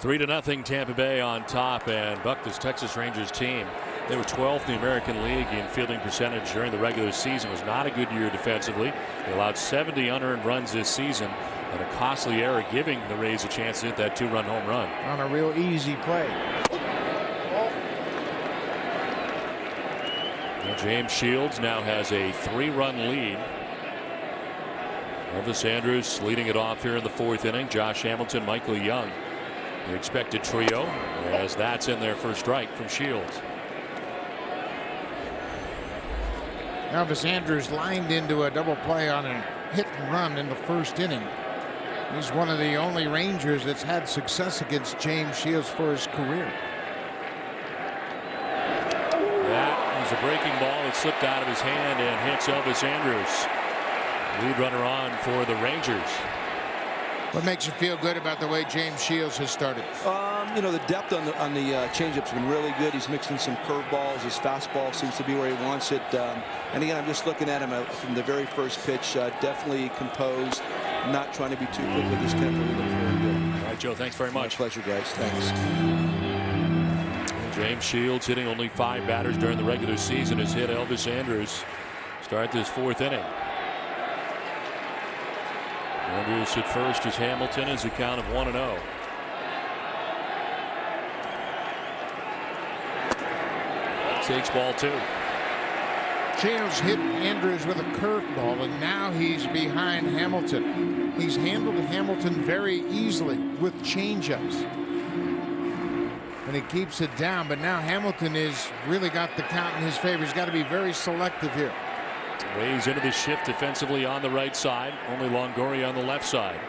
3-0 Tampa Bay on top, and Buck, this Texas Rangers team, they were 12th in the American League in fielding percentage during the regular season. It was not a good year defensively. They allowed 70 unearned runs this season, and a costly error giving the Rays a chance to hit that 2-run home run. On a real easy play. Well, James Shields now has a 3-run lead. Elvis Andrus leading it off here in the 4th inning. Josh Hamilton, Michael Young, the expected trio, as that's in there for a strike from Shields. Elvis Andrus lined into a double play on a hit and run in the 1st inning. He's one of the only Rangers that's had success against James Shields for his career. That was a breaking ball that slipped out of his hand and hits Elvis Andrus. Lead runner on for the Rangers. What makes you feel good about the way James Shields has started? You know, the depth on the changeup's been really good. He's mixing some curveballs. His fastball seems to be where he wants it. And again, I'm just looking at him from the very first pitch. Definitely composed, not trying to be too quick with his tempo. He looks very good. All right, Joe, thanks very much. My pleasure, guys. Thanks. James Shields, hitting only 5 batters during the regular season, has hit Elvis Andrus. Start this 4th inning. Andrus at first as Hamilton is a count of 1-0. Takes ball 2. Shields hit Andrus with a curveball, and now he's behind Hamilton. He's handled Hamilton very easily with changeups, and he keeps it down. But now Hamilton is really got the count in his favor. He's got to be very selective here. Rays into the shift defensively on the right side. Only Longoria on the left side.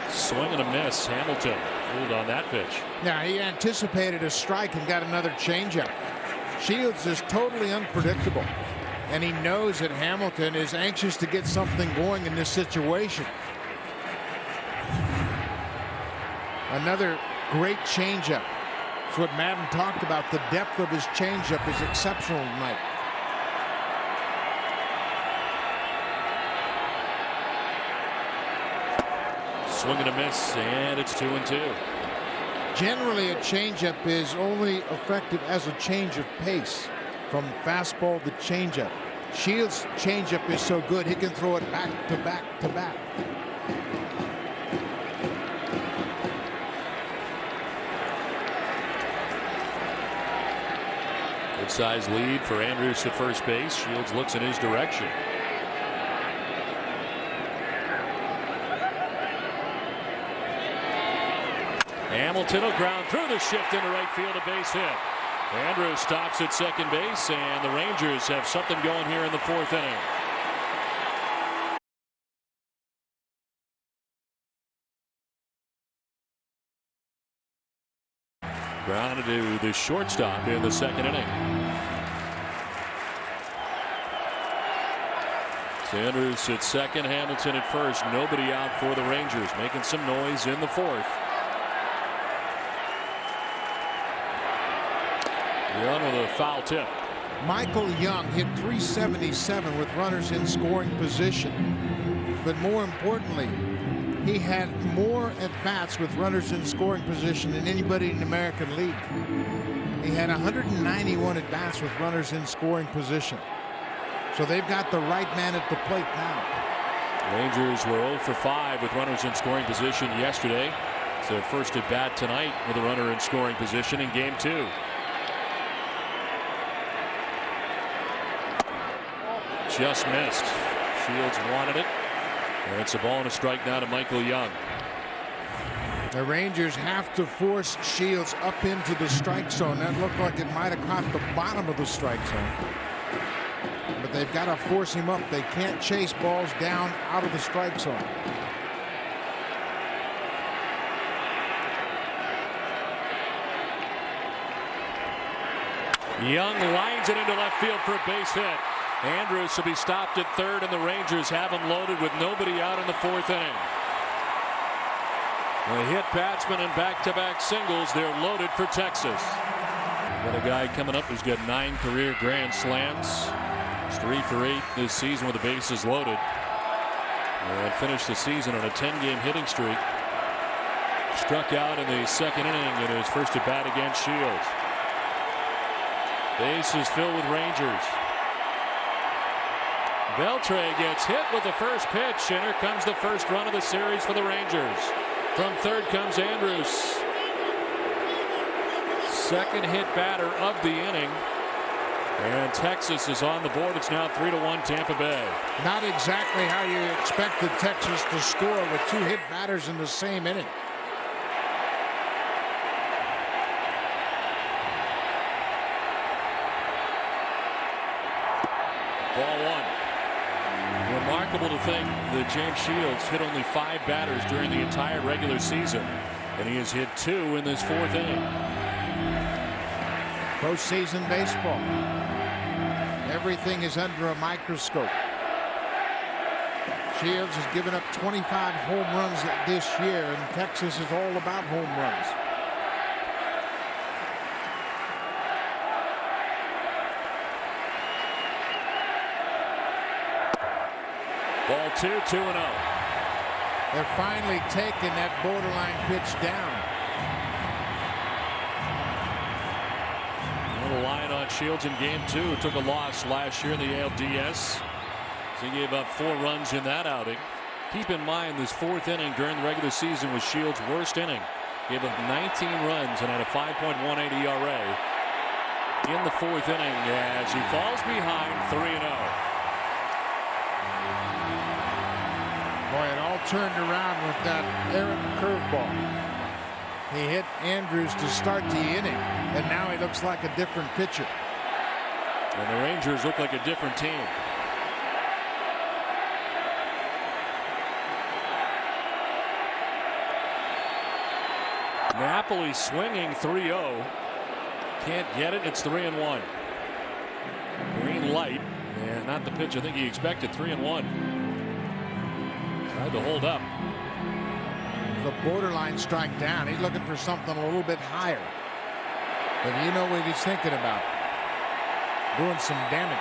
Swing and a miss. Hamilton fooled on that pitch. Now he anticipated a strike and got another changeup. Shields is totally unpredictable, and he knows that Hamilton is anxious to get something going in this situation. Another great changeup. That's what Madden talked about. The depth of his changeup is exceptional tonight. Swing and a miss, and it's 2-2. Generally, a changeup is only effective as a change of pace from fastball to changeup. Shields' changeup is so good he can throw it back to back to back. Good size lead for Andrus at first base. Shields looks in his direction. Hamilton will ground through the shift into right field, a base hit. Andrus stops at second base, and the Rangers have something going here in the 4th inning. Grounded to the shortstop in the 2nd inning. Andrus at second, Hamilton at first. Nobody out for the Rangers, making some noise in the 4th. Young with a foul tip. Michael Young hit .377 with runners in scoring position, but more importantly, he had more at-bats with runners in scoring position than anybody in the American League. He had 191 at-bats with runners in scoring position. So they've got the right man at the plate now. Rangers were 0 for 5 with runners in scoring position yesterday. It's their first at-bat tonight with a runner in scoring position in Game 2. Just missed. Shields wanted it. And it's a ball and a strike now to Michael Young. The Rangers have to force Shields up into the strike zone. That looked like it might have caught the bottom of the strike zone. But they've got to force him up. They can't chase balls down out of the strike zone. Young lines it into left field for a base hit. Andrus will be stopped at third, and the Rangers have him loaded with nobody out in the 4th inning. They hit batsmen and back-to-back singles. They're loaded for Texas. Got a guy coming up who's got 9 career grand slams. He's 3 for 8 this season with the bases loaded. and finished the season on a 10-game hitting streak. Struck out in the second inning in his first at bat against Shields. Base is filled with Rangers. Beltre gets hit with the first pitch, and here comes the first run of the series for the Rangers. From third comes Andrews. Second hit batter of the inning. And Texas is on the board. It's now 3-1 Tampa Bay. Not exactly how you expected Texas to score with 2 hit batters in the same inning. Ball 1. Remarkable to think that James Shields hit only 5 batters during the entire regular season, and he has hit 2 in this 4th inning. Postseason baseball. Everything is under a microscope. Shields has given up 25 home runs this year, and Texas is all about home runs. Ball 2, 2-0. They're finally taking that borderline pitch down. A little line on Shields in game 2. Who took a loss last year in the ALDS. He gave up 4 runs in that outing. Keep in mind this 4th inning during the regular season was Shields' worst inning. Gave up 19 runs and had a 5.18 ERA in the 4th inning as he falls behind 3-0. Boy, it all turned around with that errant curveball. He hit Andrews to start the inning, and now he looks like a different pitcher. And the Rangers look like a different team. Napoli swinging 3-0. Can't get it. It's 3-1. Green light. And not the pitch I think he expected. 3-1. Tried to hold up. The borderline strike down. He's looking for something a little bit higher. But you know what he's thinking about. Doing some damage.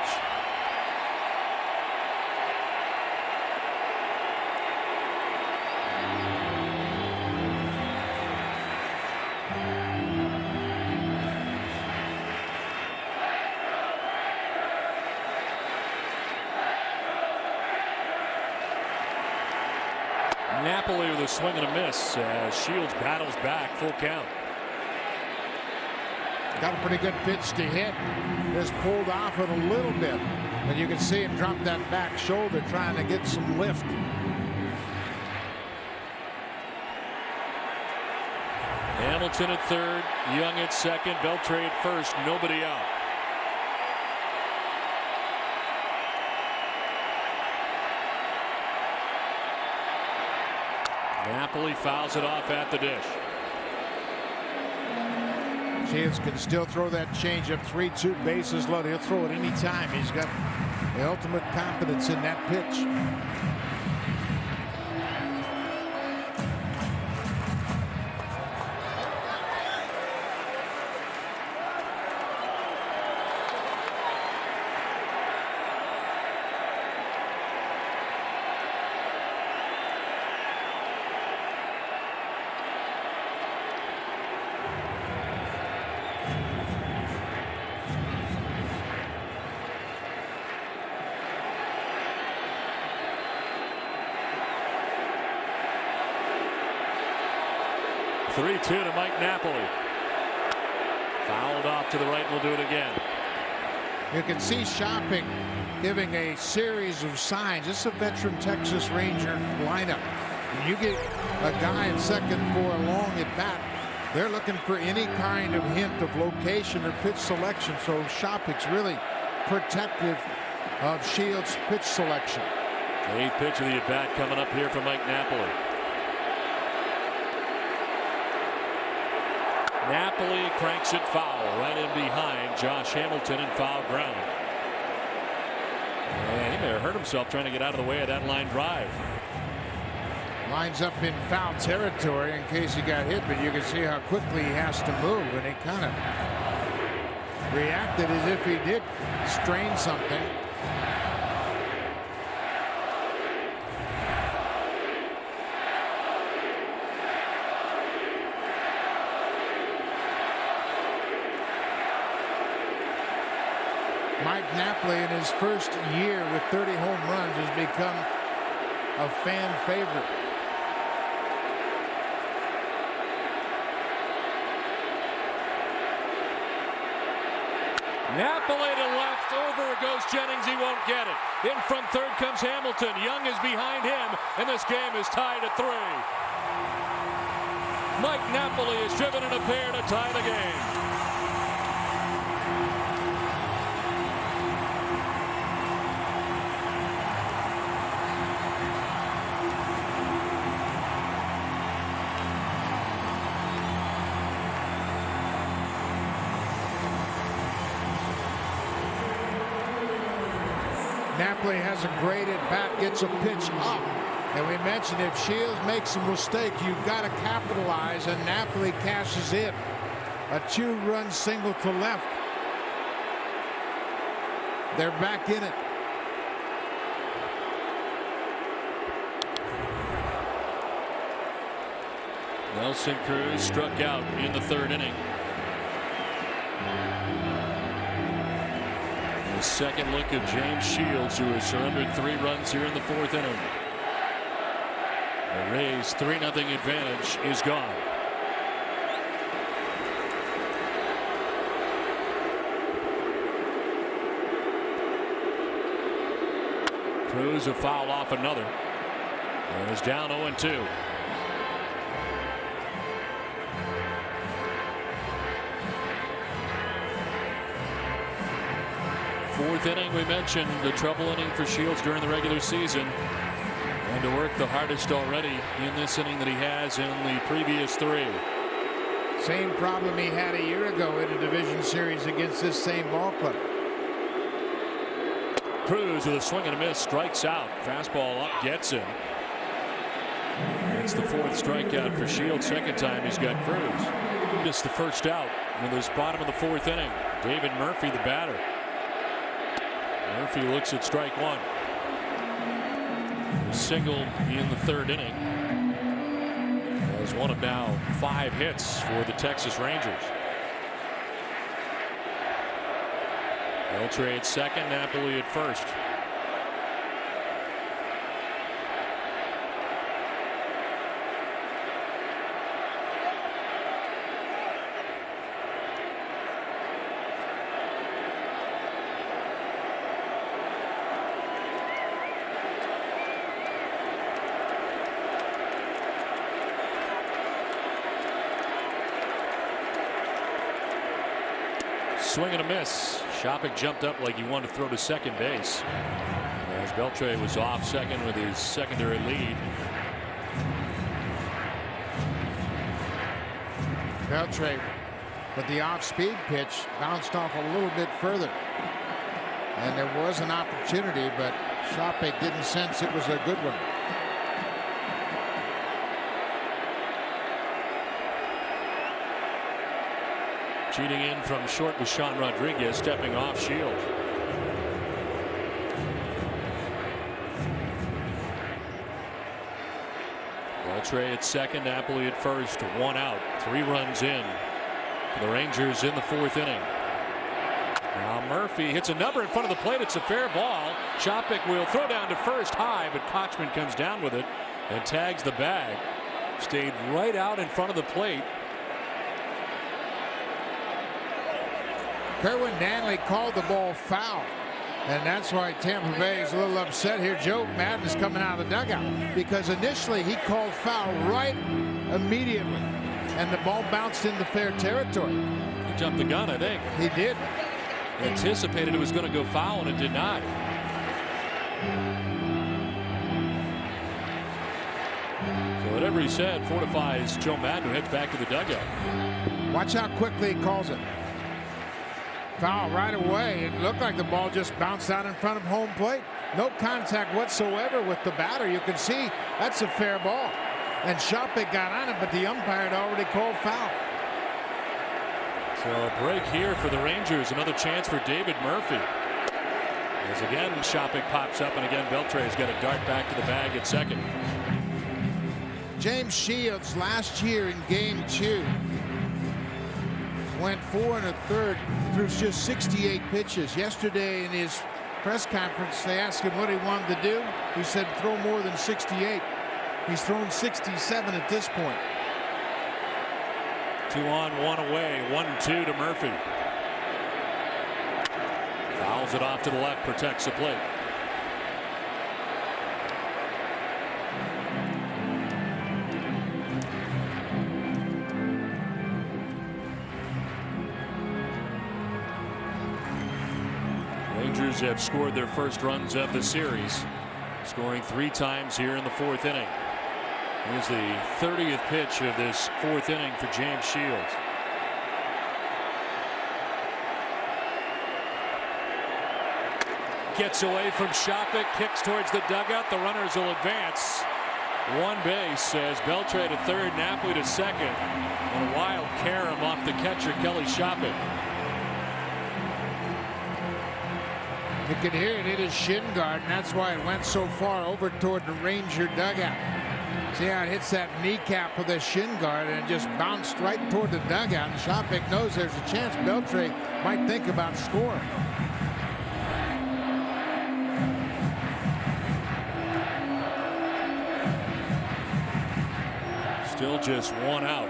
Napoli with a swing and a miss as Shields battles back. Full count. Got a pretty good pitch to hit. Just pulled off it a little bit. And you can see him drop that back shoulder trying to get some lift. Hamilton at third. Young at second. Beltre at first. Nobody out. Napoli fouls it off at the dish. Shields can still throw that changeup. 3-2 bases loaded. He'll throw it any time. He's got the ultimate confidence in that pitch. Three-two to Mike Napoli. Fouled off to the right. We'll do it again. You can see Shopping giving a series of signs. This is a veteran Texas Ranger lineup. When you get a guy in second for a long at bat, they're looking for any kind of hint of location or pitch selection. So Shopping's really protective of Shields' pitch selection. The 8th pitch of the at bat coming up here for Mike Napoli. Napoli cranks it foul right in behind Josh Hamilton in foul ground. And he may have hurt himself trying to get out of the way of that line drive. Lines up in foul territory in case he got hit, but you can see how quickly he has to move, and he kind of reacted as if he did strain something. Mike Napoli in his first year with 30 home runs has become a fan favorite. Napoli to left, over goes Jennings, he won't get it. In from third comes Hamilton. Young is behind him, and this game is tied at 3. Mike Napoli is driven in a pair to tie the game. Napoli has a great at bat, gets a pitch up. And we mentioned if Shields makes a mistake, you've got to capitalize, and Napoli cashes in. A 2-run single to left. They're back in it. Nelson Cruz struck out in the 3rd inning. The second look at James Shields, who has surrendered 3 runs here in the 4th inning. The Rays' 3-0 advantage is gone. Cruz a foul off another. And is down 0-2. Fourth inning, we mentioned the trouble inning for Shields during the regular season. And to work the hardest already in this inning that he has in the previous 3. Same problem he had a year ago in a division series against this same ball club. Cruz with a swing and a miss, strikes out. Fastball up, gets him. It's the 4th strikeout for Shields. Second time he's got Cruz. Missed the first out in this bottom of the 4th inning. David Murphy, the batter. Murphy looks at strike 1. Single in the 3rd inning. Has one of now 5 hits for the Texas Rangers. Beltre at second, Napoli at first. Swing and a miss. Shopik jumped up like he wanted to throw to second base, as Beltre was off second with his secondary lead. Beltre, but the off-speed pitch bounced off a little bit further. And there was an opportunity, but Shopik didn't sense it was a good one. Cheating in from short was Sean Rodriguez, stepping off Shields. Beltre at second, Napoli at first, 1 out, 3 runs in for the Rangers in the 4th inning. Now Murphy hits a number in front of the plate. It's a fair ball. Shopik will throw down to first high, but Kochman comes down with it and tags the bag. Stayed right out in front of the plate. Kerwin Danley called the ball foul, and that's why Tampa Bay is a little upset here. Joe Madden's coming out of the dugout because initially he called foul right immediately, and the ball bounced into fair territory. He jumped the gun, I think. He did. Anticipated it was going to go foul, and it did not. So whatever he said fortifies Joe Madden, who heads back to the dugout. Watch how quickly he calls it. Foul right away. It looked like the ball just bounced out in front of home plate. No contact whatsoever with the batter. You can see that's a fair ball. And Shopik got on it, but the umpire had already called foul. So a break here for the Rangers. Another chance for David Murphy. As again Shopik pops up, and again Beltre's got a dart back to the bag at second. James Shields last year in game 2 went 4 1/3 through just 68 pitches. Yesterday in his press conference, they asked him what he wanted to do. He said throw more than 68. He's thrown 67 at this point. 2 on, 1 away. 1-2 to Murphy. Fouls it off to the left, protects the plate. Rangers have scored their first runs of the series, scoring 3 times here in the 4th inning. Here's the 30th pitch of this 4th inning for James Shields. Gets away from Shopik, kicks towards the dugout. The runners will advance. 1 base as Beltre to third, Napoli to second. And a wild carom off the catcher, Kelly Shopik. You can hear it hit his shin guard, and that's why it went so far over toward the Ranger dugout. See how it hits that kneecap with the shin guard and it just bounced right toward the dugout. And Shopik knows there's a chance Beltre might think about scoring. Still just 1 out.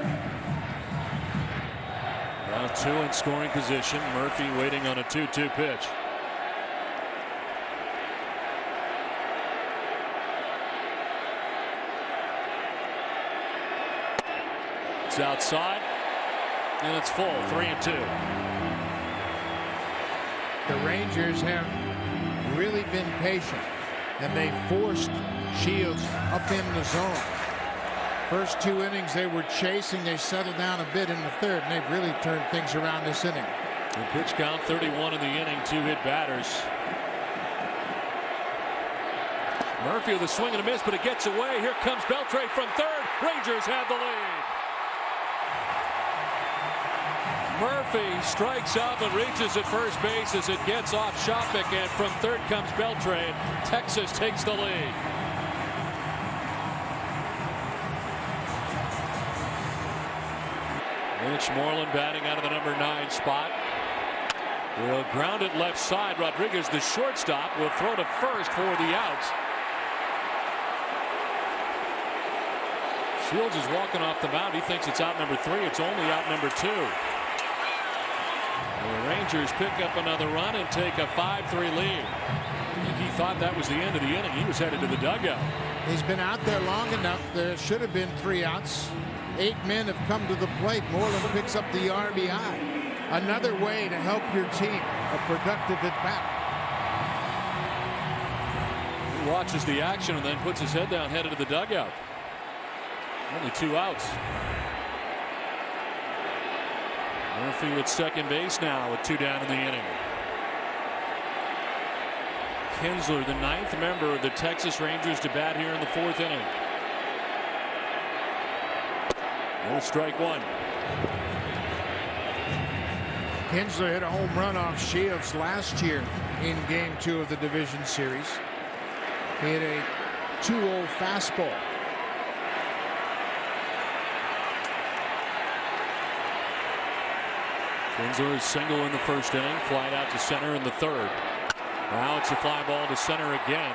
Now 2 in scoring position. Murphy waiting on a 2-2 pitch. It's outside, and it's full. 3-2. The Rangers have really been patient, and they forced Shields up in the zone. First 2 innings they were chasing. They settled down a bit in the 3rd, and they've really turned things around this inning. And pitch count 31 in the inning. 2 hit batters. Murphy with a swing and a miss, but it gets away. Here comes Beltre from third. Rangers have the lead. Murphy strikes out and reaches at first base as it gets off Shopik, and from third comes Beltre. Texas takes the lead. Mitch Moreland batting out of the number 9 spot. Will ground it left side. Rodriguez, the shortstop, will throw to first for the out. Shields is walking off the mound. He thinks it's out number 3. It's only out number 2. The Rangers pick up another run and take a 5-3 lead. I think he thought that was the end of the inning. He was headed to the dugout. He's been out there long enough. There should have been 3 outs. 8 men have come to the plate. Moreland picks up the RBI. Another way to help your team. A productive at bat. He watches the action and then puts his head down, headed to the dugout. Only 2 outs. Murphy at second base now with 2 down in the inning. Kinsler, the 9th member of the Texas Rangers, to bat here in the 4th inning. No, strike 1. Kinsler hit a home run off Shields last year in Game 2 of the Division Series. He hit a 2-0 fastball. Kinsler is single in the 1st inning, flied out to center in the 3rd. Now it's a fly ball to center again.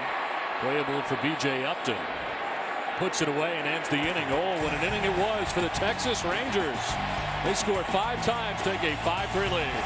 Playable for B.J. Upton. Puts it away and ends the inning. Oh, what an inning it was for the Texas Rangers. They scored 5 times, take a 5-3 lead.